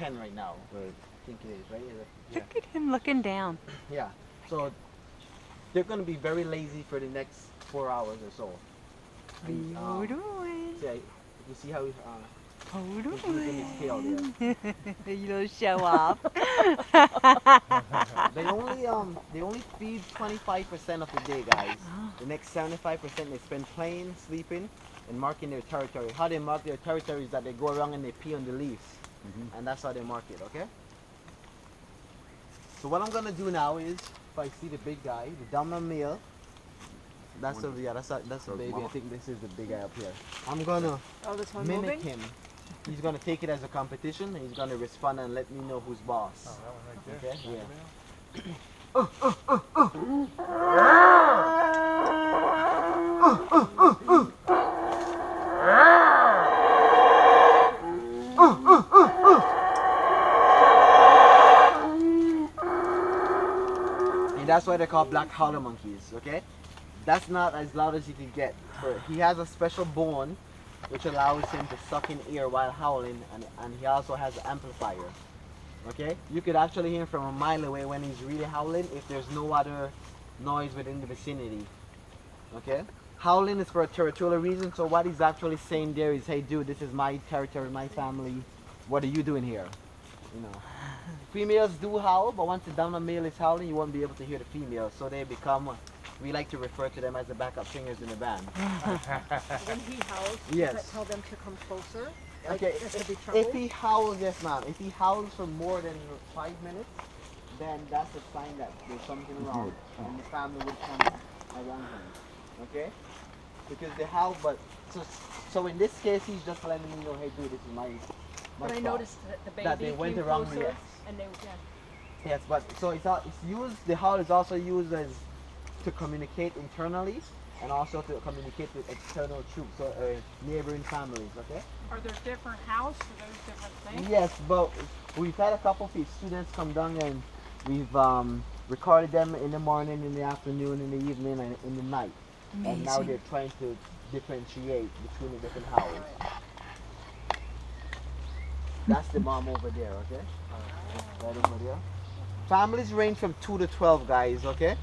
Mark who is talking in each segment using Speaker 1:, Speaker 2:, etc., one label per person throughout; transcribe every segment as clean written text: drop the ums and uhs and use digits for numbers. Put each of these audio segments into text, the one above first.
Speaker 1: 10 right now. I think it is, right?
Speaker 2: Look at him looking down.
Speaker 1: Yeah. So they're going to be very lazy for the next 4 hours or so.
Speaker 2: What are you doing?
Speaker 1: Yeah, you see how he's
Speaker 2: Using
Speaker 1: his tail there.
Speaker 2: You little show off.
Speaker 1: They only feed 25% of the day, guys. The next 75% they spend playing, sleeping, and marking their territory. How they mark their territory is that they go around and they pee on the leaves, and that's how they mark it. Okay. So what I'm gonna do now is, if I see the big guy, the dominant male, that's a baby. I think this is the big guy up here. I'm gonna mimic him. He's gonna take it as a competition. And he's gonna respond and let me know who's boss.
Speaker 3: Oh, that one right there.
Speaker 1: Okay. Yeah. And that's why they're called black howler monkeys. Okay. That's not as loud as you can get. But he has a special bone which allows him to suck in air while howling, and he also has an amplifier. Okay? You could actually hear him from a mile away when he's really howling if there's no other noise within the vicinity. Okay? Howling is for a territorial reason, so what he's actually saying there is, hey dude, this is my territory, my family, what are you doing here? You know. Females do howl, but once the dominant male is howling, you won't be able to hear the females, so they become, we like to refer to them as the backup singers in the band.
Speaker 4: When he howls,
Speaker 1: Yes.
Speaker 4: does that tell them to come closer? Like,
Speaker 1: Okay,
Speaker 4: there's gonna be trouble?
Speaker 1: if he howls, yes ma'am, if he howls for more than 5 minutes, then that's a sign that there's something wrong, and the family would come around him, okay? Because they howl, but, so in this case, he's just letting me know, hey dude, this is my
Speaker 4: But I
Speaker 1: spot.
Speaker 4: noticed that the baby
Speaker 1: That they went
Speaker 4: came
Speaker 1: around me,
Speaker 4: closer,
Speaker 1: yes.
Speaker 4: and they,
Speaker 1: Yes, but, so it's used, the howl is also used as, to communicate internally, and also to communicate with external troops or neighboring families, okay?
Speaker 5: Are there different howls for those different things?
Speaker 1: Yes, but we've had a couple of students come down and we've recorded them in the morning, in the afternoon, in the evening, and in the night.
Speaker 2: Amazing.
Speaker 1: And now they're trying to differentiate between the different howls. That's the mom over there, okay? Right over there. Families range from 2 to 12 guys, okay?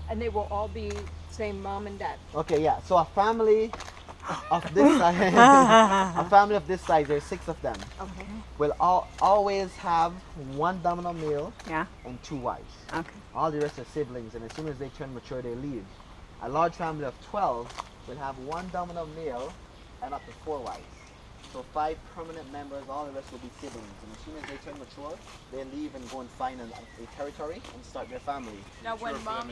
Speaker 4: and they will all be same mom and dad.
Speaker 1: Okay, yeah. So a family of this size, a family of this size, there's 6 of them.
Speaker 4: Okay.
Speaker 1: Will always have 1 dominant male
Speaker 2: Yeah.
Speaker 1: and 2 wives.
Speaker 2: Okay.
Speaker 1: All the rest are siblings, and as soon as they turn mature, they leave. A large family of 12 will have 1 dominant male and up to 4 wives. So 5 permanent members, all the rest will be siblings. And as soon as they turn mature, they leave and go and find a territory and start their family.
Speaker 5: Now when mom,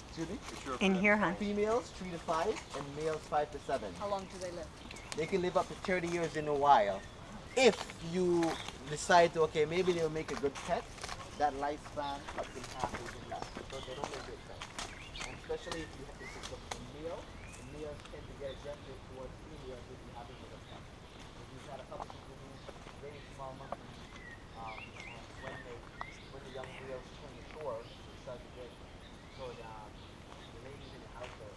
Speaker 1: Excuse me?
Speaker 2: In here, huh?
Speaker 1: Females 3 to 5 and males 5 to 7.
Speaker 4: How long do they live?
Speaker 1: They can live up to 30 years in a while. If you decide to, okay, maybe they'll make a good pet, that lifespan up to half is in that. So they don't make good pets. And especially if it's a male, the males tend to get aggressive towards females if you haven't with a pet. We've had a couple people who raise small monkeys, and when the young males turn mature, they start to get, so the ladies in the house are,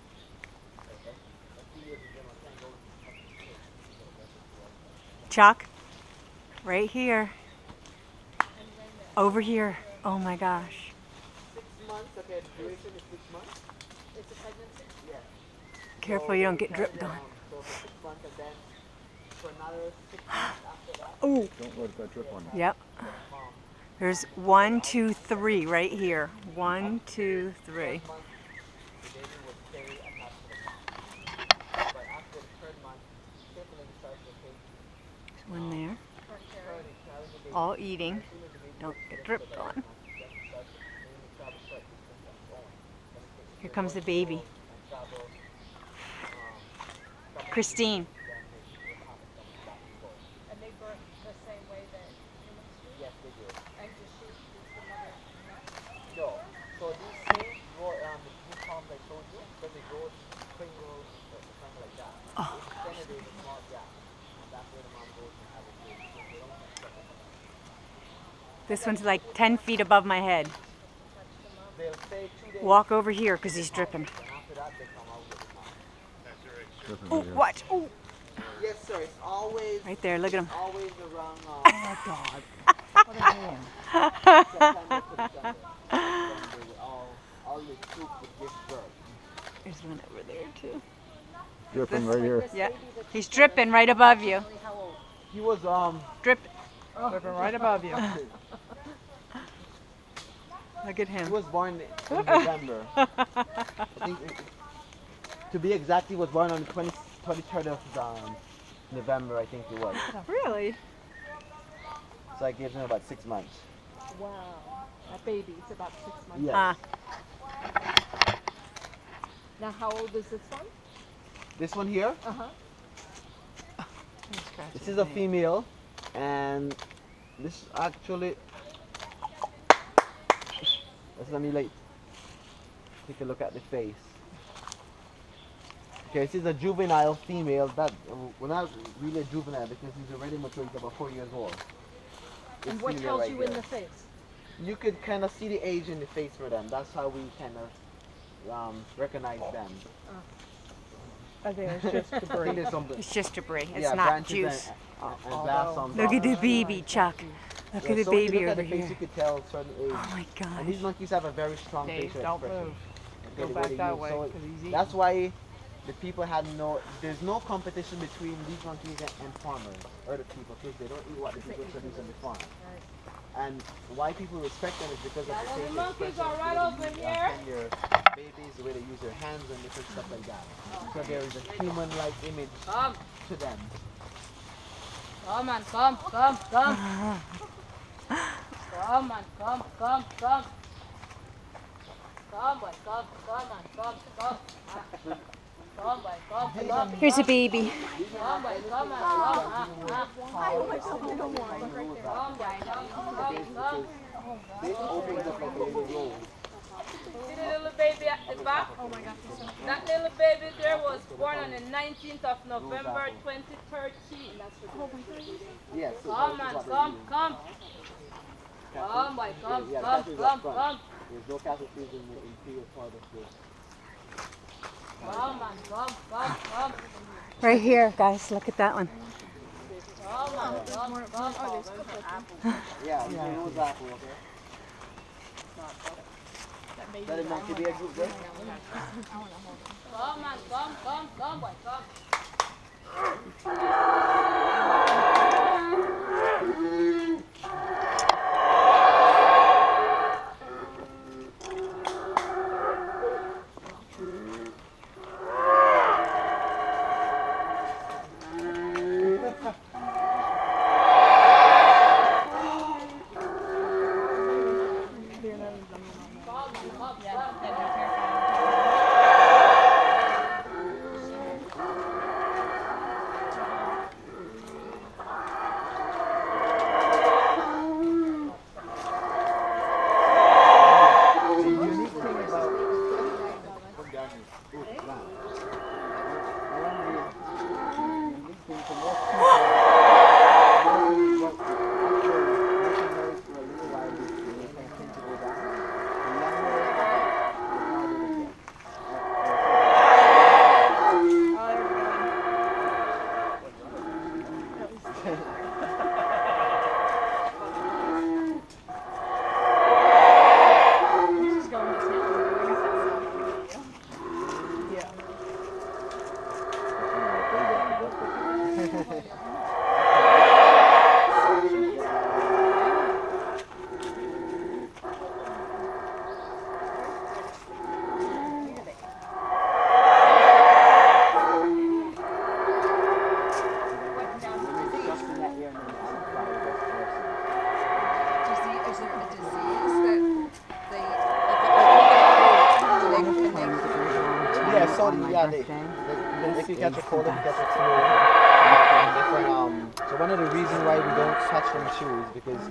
Speaker 1: a few years in general can't go with the kids.
Speaker 2: Chuck, right here. Over here. Oh my gosh.
Speaker 1: 6 months, okay, the duration is 6 months.
Speaker 4: It's a pregnancy?
Speaker 1: Yeah.
Speaker 2: Careful you don't get dripped on.
Speaker 1: So for 6 months and then for another 6 months after that.
Speaker 2: Oh.
Speaker 3: Don't let that drip on you.
Speaker 2: Yep. There's 1, 2, 3 right here. 1, 2, 3.
Speaker 1: 12 months, the baby would stay attached to the mom. But after the 3rd month, sibling starts to take
Speaker 2: There's one there.
Speaker 1: carry the baby.
Speaker 2: All eating. Don't get dripped on. Here comes the baby. Christine.
Speaker 4: And they birth the same way that humans do?
Speaker 1: Yes, they do.
Speaker 4: And does she, does the mother not?
Speaker 1: No. So these same blue palms I showed you, but they grow Pringles or something like that.
Speaker 2: Oh.
Speaker 1: Then there's a small gap. And that's where the mom goes to have a baby. So they don't have separate.
Speaker 2: This one's like 10 feet above my head.
Speaker 1: They'll stay 2 days.
Speaker 2: Walk over here because he's dripping.
Speaker 1: And after that, they come out with the mom.
Speaker 2: Oh, watch. Oh.
Speaker 1: Yes, sir. It's always
Speaker 2: Right there, look at him.
Speaker 1: always around
Speaker 2: Oh
Speaker 1: September to December. With all the troops would give birth.
Speaker 2: There's one over there too.
Speaker 3: Dripping right here.
Speaker 2: Yeah, he's dripping right above you.
Speaker 1: He was
Speaker 2: Drip.
Speaker 5: Living right above you.
Speaker 2: Look at
Speaker 1: he
Speaker 2: him.
Speaker 1: was born in December. I think to be exact, he was born on the 23rd of November, I think it was.
Speaker 2: Really?
Speaker 1: So I gave him about 6 months.
Speaker 4: Wow. That baby, it's about 6 months.
Speaker 1: Yes.
Speaker 2: Ah,
Speaker 4: Now, how old is this one?
Speaker 1: This one here,
Speaker 4: Uh-huh.
Speaker 1: this is a female, and this actually. Let me like take a look at the face. Okay, this is a juvenile female. That we're not really a juvenile because he's already mature. He's about 4 years old.
Speaker 4: And
Speaker 1: This
Speaker 4: what
Speaker 1: female
Speaker 4: tells
Speaker 1: right
Speaker 4: you in
Speaker 1: here.
Speaker 4: the face?
Speaker 1: You could kind of see the age in the face for them. That's how we kind of recognize them.
Speaker 5: I think it's just
Speaker 1: I think
Speaker 5: debris.
Speaker 1: there's something.
Speaker 2: it's just debris. It's
Speaker 1: Yeah,
Speaker 2: not
Speaker 1: branches
Speaker 2: juice.
Speaker 1: and glass on
Speaker 2: Look
Speaker 1: top.
Speaker 2: at the baby, Chuck. Look at the
Speaker 1: So if you
Speaker 2: baby
Speaker 1: look at
Speaker 2: over
Speaker 1: the face,
Speaker 2: here.
Speaker 1: you could tell certain age.
Speaker 2: Oh my
Speaker 1: And these
Speaker 2: gosh.
Speaker 1: monkeys have a very strong
Speaker 5: Dave,
Speaker 1: facial
Speaker 5: don't
Speaker 1: expression.
Speaker 5: move.
Speaker 1: Okay,
Speaker 5: Go
Speaker 1: the
Speaker 5: back
Speaker 1: they
Speaker 5: that
Speaker 1: use.
Speaker 5: way,
Speaker 1: So
Speaker 5: 'cause he's eating.
Speaker 1: that's why the people had there's no competition between these monkeys and farmers or the people because they don't eat what the people produce on the farm. And why people respect them is because of the facial
Speaker 4: monkeys
Speaker 1: expression,
Speaker 4: are right
Speaker 1: the way
Speaker 4: over
Speaker 1: they
Speaker 4: here.
Speaker 1: send your babies, the way they use their hands and different stuff like that. So there is a human-like image
Speaker 4: Come,
Speaker 1: to them.
Speaker 4: come on, come. Come on, come. Come, boy, come on, come. Come, boy, come.
Speaker 2: Here's a baby.
Speaker 4: Come, boy, come on, come.
Speaker 1: This opens up like a little roll.
Speaker 4: See the little baby at the back? Oh my gosh. That little baby there was born on the 19th of November 2013.
Speaker 1: Yes. so
Speaker 4: Come
Speaker 1: that's
Speaker 4: on,
Speaker 1: what they
Speaker 4: come.
Speaker 1: use.
Speaker 4: Come, boy, come.
Speaker 1: Yeah, the cattle is up front. There's no cattle fees in the interior part of this.
Speaker 4: Come on, come.
Speaker 2: Right here, guys. Look at that one.
Speaker 4: Come on, come.
Speaker 1: Yeah, yeah. It was apple, okay? That a monkey be a group, right?
Speaker 4: Come on, come, boy, come.
Speaker 1: The unique thing about come down here. Ooh, wow. One of the unique things for most people, what after making noise for a little while, they can tend to go down. The younger, the harder it gets. Just in that ear and then the other side of the
Speaker 6: Is there a disease that
Speaker 1: Yeah, so they can catch a cold, they can catch a flu. Different, so one of the reasons why we don't touch them shoes because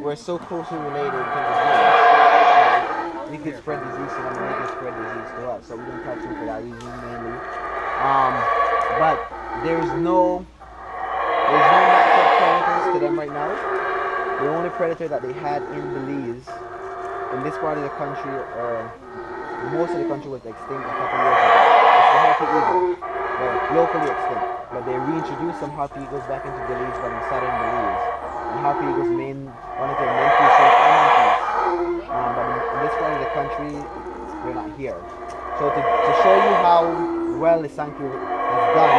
Speaker 1: we're so closely related in terms of disease. We could spread disease to them and they could spread disease to us. So we don't touch them for that reason mainly. But there's no natural predators to them right now. The only predator that they had in Belize, in this part of the country, or most of the country was extinct a couple years ago. It's the harpy eagle. The locally extinct. But they reintroduced some harpy eagles back into Belize, but in southern Belize. And harpy eagles one of their main food sources are monkeys. But in this part of the country, they're not here. So to show you how well the sanctuary has done,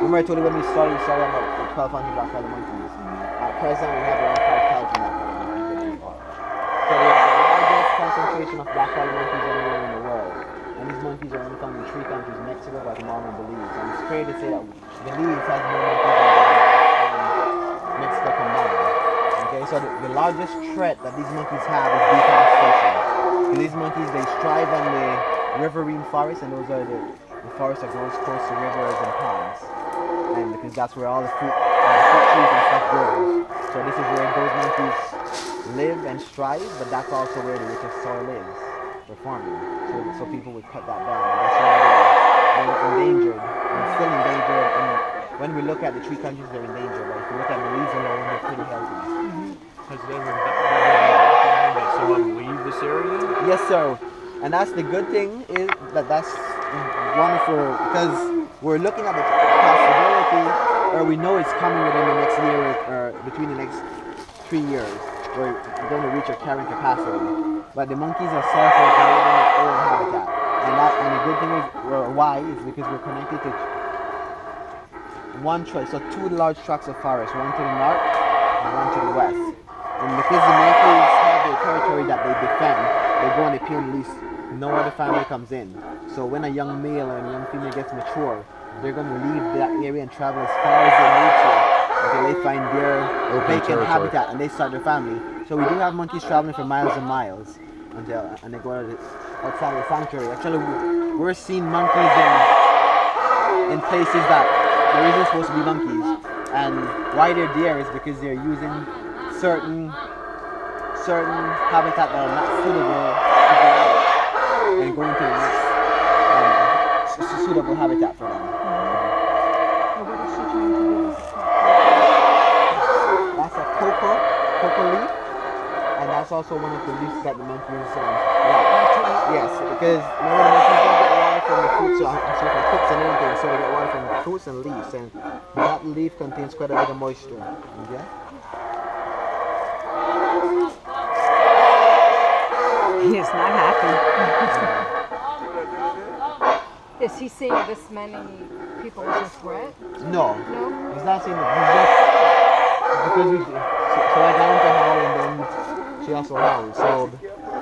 Speaker 1: remember I told you when we started about the 1,200 black Howler monkeys. At present, we have around 5,000 black Howler monkeys in the park. So we have the largest concentration of black Howler monkeys anywhere in the world. And these monkeys are only found in 3 countries, Mexico, Guatemala, and Belize. And it's fair to say that Belize has more monkeys than Mexico combined. Okay, so the largest threat that these monkeys have is deforestation. So these monkeys, they strive on the riverine forests, and those are the forests that grows close to rivers and ponds. And because that's where all the fruit trees and stuff grows. So this is where those monkeys live and strive, but that's also where the richest soil is for farming. So people would cut that down. And that's why they're endangered, and still endangered. And when we look at the 3 countries, they're endangered. But if you look at Belize alone, they're pretty healthy.
Speaker 3: Has there ever been that someone leave this area?
Speaker 1: Yes, sir. And that's the good thing, is that's wonderful, because we're looking at the possibility, or we know it's coming within the next year, or between the next 3 years. We're going to reach our carrying capacity. But the monkeys are suffering their own habitat. And the good thing is, why, is because we're connected to one tract, so 2 large tracts of forest, one to the north and one to the west. And because the monkeys have their territory that they defend, they go on the pure lease. No other family comes in. So when a young male or a young female gets mature, they're going to leave that area and travel as far as they need to until they find their vacant habitat and they start their family. So we do have monkeys traveling for miles and miles and they go outside the sanctuary. Actually, we're seeing monkeys in places that there isn't supposed to be monkeys. And why they're there is because they're using certain habitat that are not suitable to go out and go into the next suitable habitat for them. That's a cocoa leaf, and that's also one of the leaves that the monkeys like. Yes, because remember the monkeys don't get water from the fruits, so from cooks and everything, so they get water from fruits and leaves, and that leaf contains quite a bit of moisture. Okay?
Speaker 2: He is not happy.
Speaker 6: Is he seeing this many people as a threat?
Speaker 1: No.
Speaker 6: No?
Speaker 1: He's not saying that. He's just because so I got him to howl, and then she also howled. So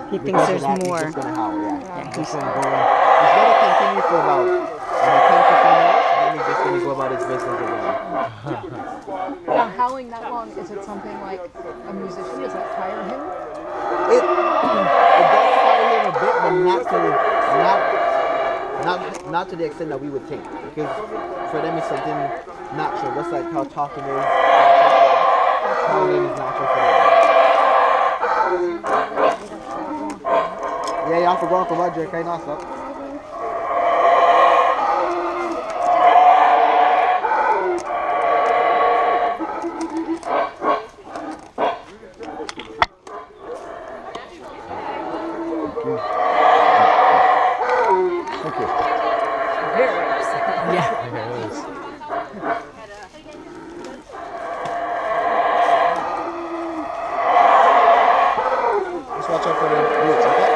Speaker 2: He thinks there's
Speaker 1: that,
Speaker 2: more.
Speaker 1: He's just gonna howl. Yeah.
Speaker 2: Yeah,
Speaker 1: He's gonna go. He's gonna continue for about 10-15 minutes, and then he's just gonna go about his business again.
Speaker 6: Now, howling that long, is it something like a musician? Does that tire him?
Speaker 1: It does tire him a bit, but not to the extent that we would think, because for them it's something natural, just like how talking is. Howling is natural for them. Yeah, y'all forgot for Roger, okay, nice up. Watch out for the roots, okay?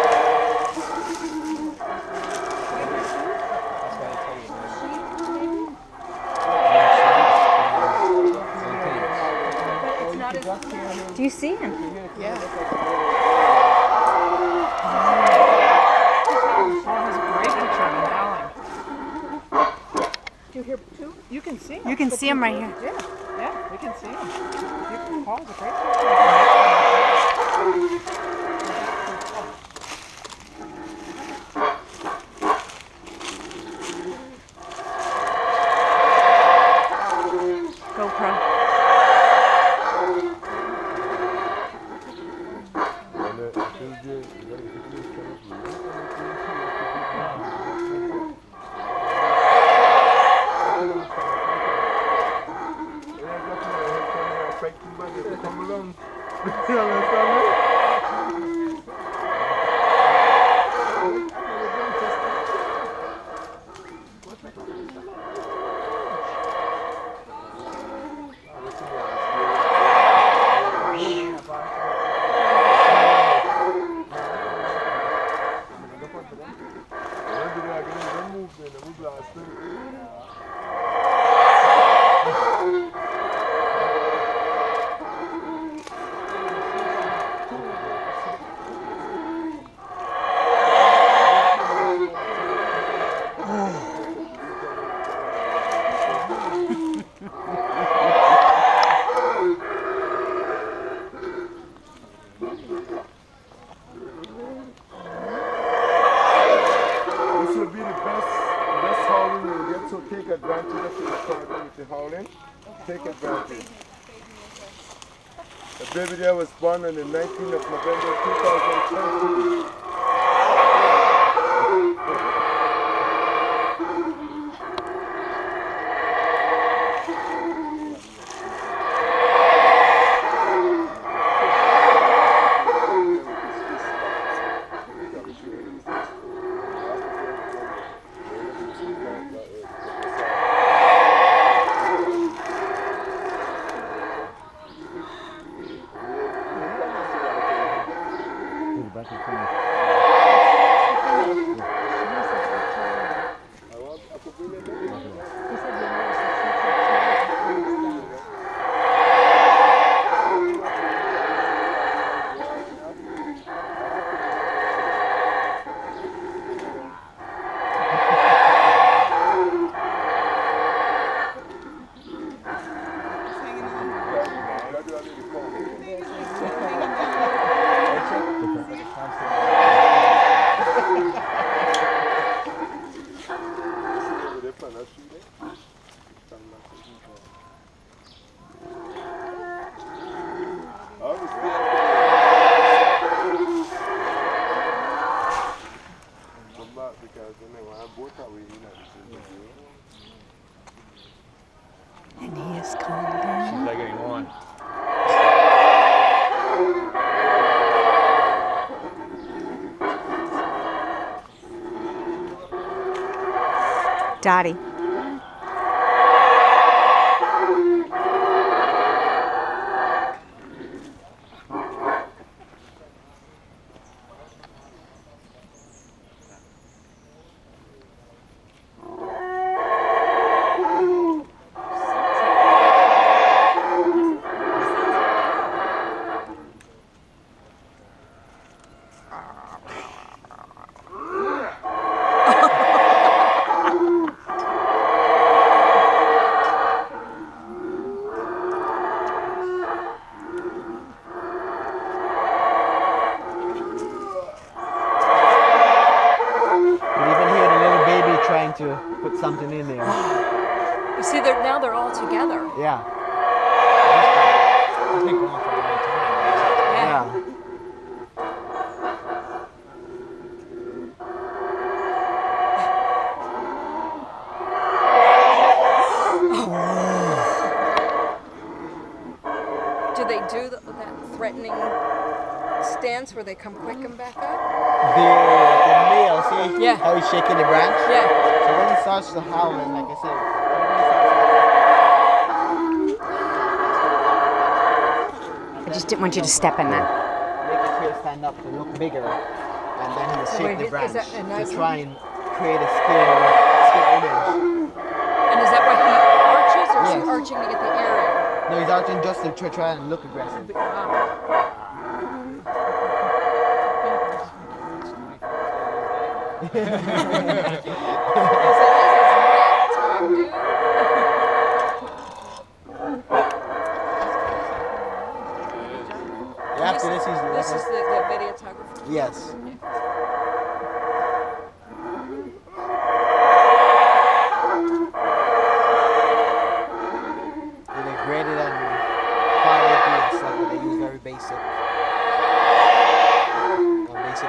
Speaker 2: Do you see him?
Speaker 5: Yeah. Paul has a great picture of him howling.
Speaker 6: Do you hear too?
Speaker 5: You can see him.
Speaker 2: You can see him right here.
Speaker 5: Yeah, we can see him. Paul has a great picture of him.
Speaker 2: GoPro.
Speaker 7: The baby there was born on the 19th of November 2013.
Speaker 2: And he is calmed down.
Speaker 3: She's like getting on.
Speaker 2: Dottie.
Speaker 1: To put something in there.
Speaker 6: You see, now they're all together.
Speaker 1: Yeah.
Speaker 3: It's been going for a long time.
Speaker 1: Yeah.
Speaker 6: Do they do that threatening stance where they come quick and back up?
Speaker 1: The male, see
Speaker 6: Yeah.
Speaker 1: how he's shaking the branch?
Speaker 6: Yeah.
Speaker 1: So when he starts to howl, and like I said,
Speaker 2: I just didn't want you to step in that.
Speaker 1: make his hair stand up to look bigger, and then he'll shake
Speaker 6: wait,
Speaker 1: the
Speaker 6: is
Speaker 1: branch
Speaker 6: that a nice
Speaker 1: to try and create a scale image.
Speaker 6: And is that why he arches, or is
Speaker 1: Yes.
Speaker 6: he arching to get the air in?
Speaker 1: No, he's arching just to try and look aggressive. After this,
Speaker 6: This is the videographer.
Speaker 1: yes. They're graded on quality and stuff, but they use very basic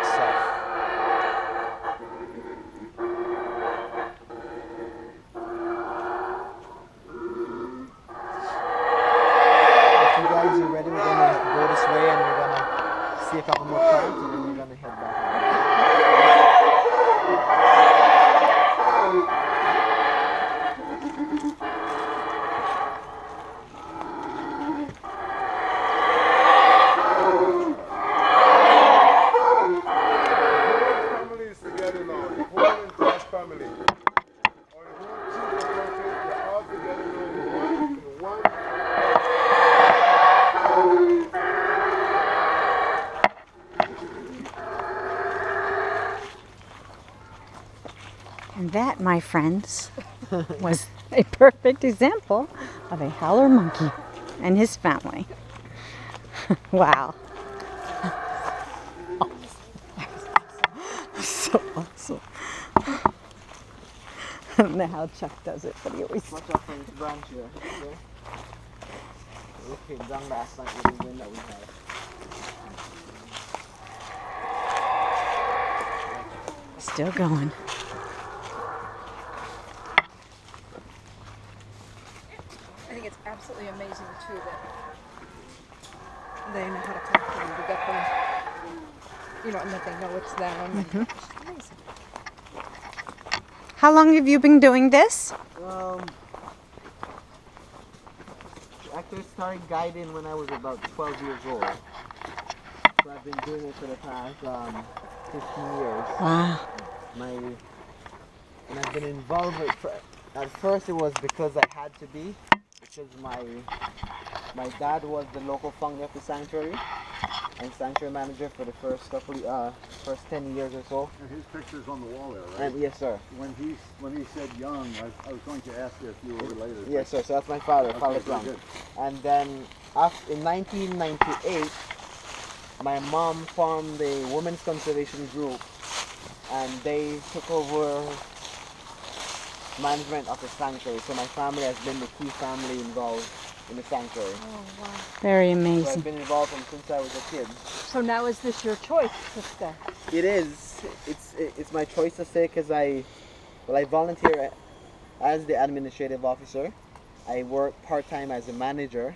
Speaker 1: stuff. If you guys are ready, we're gonna go this way and we're gonna see a couple more plants and then we're gonna head back.
Speaker 7: Family is together now. The whole entire family. Or the whole children, they're all together now in one.
Speaker 2: And that, my friends, was a perfect example of a howler monkey and his family. Wow. So awesome. I don't know how Chuck does it, but he always...
Speaker 1: Watch out for this branch here. Okay? We came down last night with the wind that we had.
Speaker 2: Still going.
Speaker 6: I think it's absolutely amazing too that they know how to talk to them to get them, you know, and that they know it's them. It's amazing.
Speaker 2: How long have you been doing this?
Speaker 1: Actually started guiding when I was about 12 years old. So I've been doing it for the past 15 years.
Speaker 2: Wow.
Speaker 1: And I've been involved with, at first it was because I had to be, because my dad was the local founder of the sanctuary and sanctuary manager for the first 10 years or so.
Speaker 8: And his picture's on the wall there, right?
Speaker 1: And yes, sir.
Speaker 8: When he said Young, I was going to ask you if you were related.
Speaker 1: Yes, sir. So that's my father,
Speaker 8: Okay,
Speaker 1: Father
Speaker 8: very
Speaker 1: Young.
Speaker 8: good.
Speaker 1: And then in 1998, my mom formed a women's conservation group, and they took over management of the sanctuary. So my family has been the key family involved in the sanctuary.
Speaker 6: Oh wow!
Speaker 2: Very
Speaker 1: So
Speaker 2: amazing.
Speaker 1: I've been involved since I was a kid.
Speaker 6: So now is this your choice to stay?
Speaker 1: It is. It's my choice to stay because I volunteer as the administrative officer. I work part-time as a manager.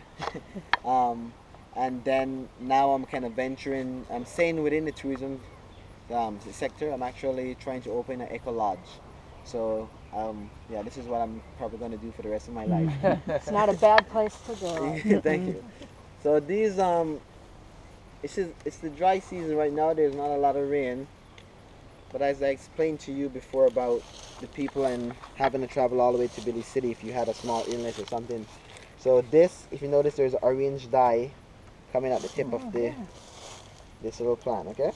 Speaker 1: And then now I'm kind of venturing, I'm staying within the tourism sector. I'm actually trying to open an eco lodge. So yeah, this is what I'm probably going to do for the rest of my life.
Speaker 6: It's not a bad place to go.
Speaker 1: Thank you. So these it's the dry season right now. There's not a lot of rain, but as I explained to you before about the people and having to travel all the way to Belize City if you had a small illness or something. So this, if you notice, there's orange dye coming at the tip of this little plant. Okay.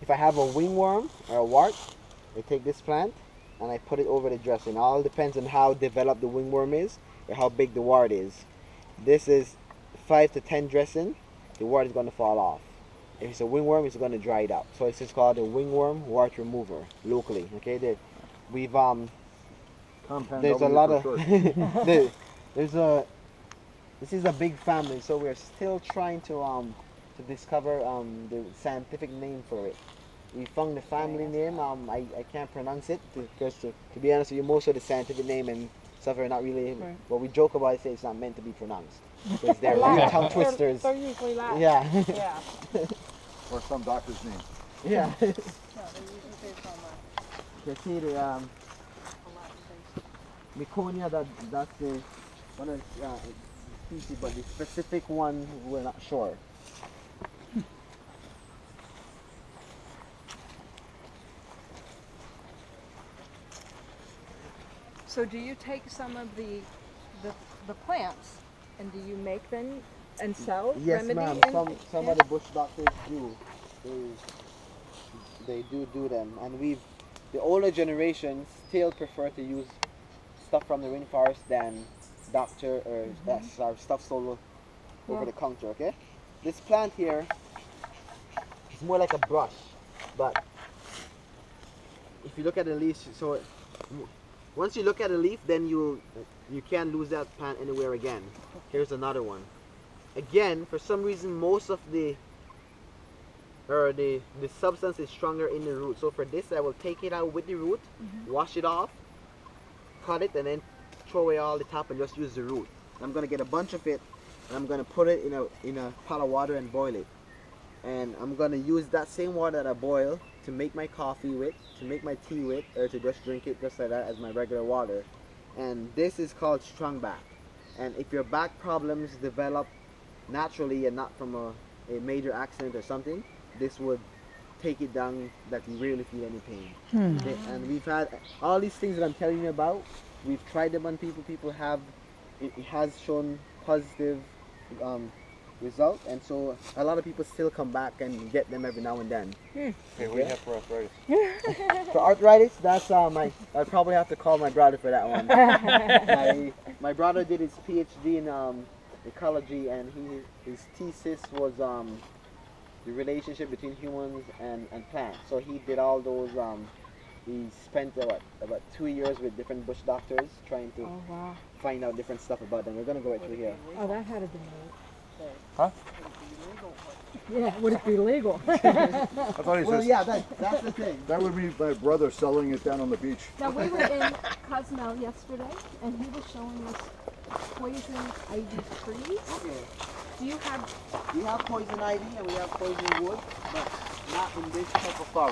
Speaker 1: If I have a wingworm or a wart, I take this plant and I put it over the dressing. All depends on how developed the wingworm is or how big the wart is. This is 5 to 10 dressing, the wart is going to fall off. If it's a wingworm, it's going to dry it up. So it's just called a wingworm wart remover locally. Okay, we've
Speaker 8: Compound
Speaker 1: there's a
Speaker 8: W
Speaker 1: lot
Speaker 8: for
Speaker 1: of
Speaker 8: short.
Speaker 1: this is a big family, so we're still trying to discover the scientific name for it. We found the family name. I can't pronounce it because to be honest with you, most of the scientific name and stuff are not really. Well, we joke about it, say it's not meant to be pronounced because they're tongue twisters.
Speaker 6: They're usually loud.
Speaker 1: Yeah.
Speaker 6: Yeah.
Speaker 8: Or some doctor's name.
Speaker 1: Yeah.
Speaker 6: No, they usually say from
Speaker 1: You see the Miconia, that's the one of the species, but the specific one we're not sure.
Speaker 6: So do you take some of the plants and do you make them and sell?
Speaker 1: Yes,
Speaker 6: remedy
Speaker 1: ma'am.
Speaker 6: and-
Speaker 1: Some
Speaker 6: yeah?
Speaker 1: of the bush doctors do. They do them, and the older generations still prefer to use stuff from the rainforest than doctor or stuff sold over the counter. Okay, this plant here is more like a brush, but if you look at the leaves, so once you look at a leaf, then you can't lose that plant anywhere again. Here's another one. Again, for some reason, most of the substance is stronger in the root. So for this, I will take it out with the root, wash it off, cut it, and then throw away all the top and just use the root. I'm gonna get a bunch of it, and I'm gonna put it in a pot of water and boil it. And I'm gonna use that same water that I boil to make my coffee with, to make my tea with, or to just drink it just like that as my regular water. And this is called strong back. And if your back problems develop naturally and not from a major accident or something, this would take it down that you really feel any pain. Okay? And we've had all these things that I'm telling you about, we've tried them on people. People have, it has shown positive result, and so a lot of people still come back and get them every now and then.
Speaker 3: Hey, what do you have for arthritis?
Speaker 1: For arthritis, that's I'd probably have to call my brother for that one. my brother did his PhD in ecology, and his thesis was the relationship between humans and plants. So he did all those. He spent about 2 years with different bush doctors trying to
Speaker 6: Oh wow.
Speaker 1: find out different stuff about them. We're gonna go right through here.
Speaker 6: Oh, that had to be neat.
Speaker 3: Huh?
Speaker 6: Yeah, would it be legal?
Speaker 8: I thought he
Speaker 1: Well,
Speaker 8: said
Speaker 1: yeah, that's the thing.
Speaker 8: that would be my brother selling it down on the beach.
Speaker 6: Now, we were in Cozumel yesterday, and he was showing us poison ivy trees.
Speaker 1: Okay.
Speaker 6: Do you have
Speaker 1: We have poison ivy and we have poison wood, but not in this type of forest.